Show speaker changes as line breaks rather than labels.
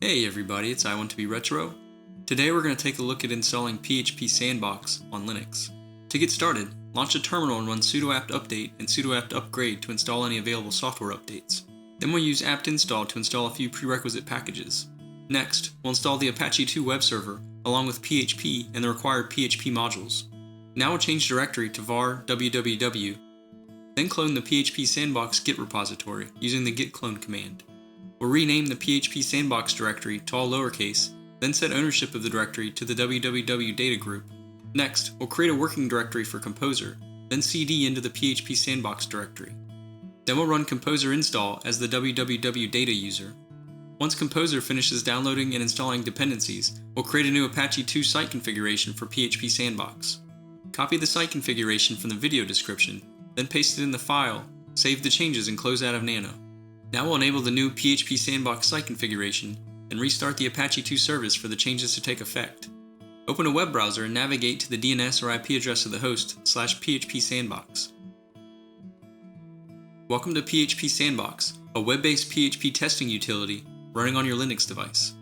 Hey everybody, it's I Want2Be Retro. Today we're going to take a look at installing PHP Sandbox on Linux. To get started, launch a terminal and run sudo apt-update and sudo apt-upgrade to install any available software updates. Then we'll use apt-install to install a few prerequisite packages. Next, we'll install the Apache 2 web server along with PHP and the required PHP modules. Now we'll change directory to var www, then clone the PHP Sandbox Git repository using the git clone command. We'll rename the PHP Sandbox directory to all lowercase, then set ownership of the directory to the www data group. Next, we'll create a working directory for Composer, then cd into the PHP Sandbox directory. Then we'll run Composer install as the www data user. Once Composer finishes downloading and installing dependencies, we'll create a new Apache 2 site configuration for PHP Sandbox. Copy the site configuration from the video description, then paste it in the file, save the changes and close out of Nano. Now we'll enable the new PHP Sandbox site configuration and restart the Apache 2 service for the changes to take effect. Open a web browser and navigate to the DNS or IP address of the host /PHPSandbox. Welcome to PHP Sandbox, a web-based PHP testing utility running on your Linux device.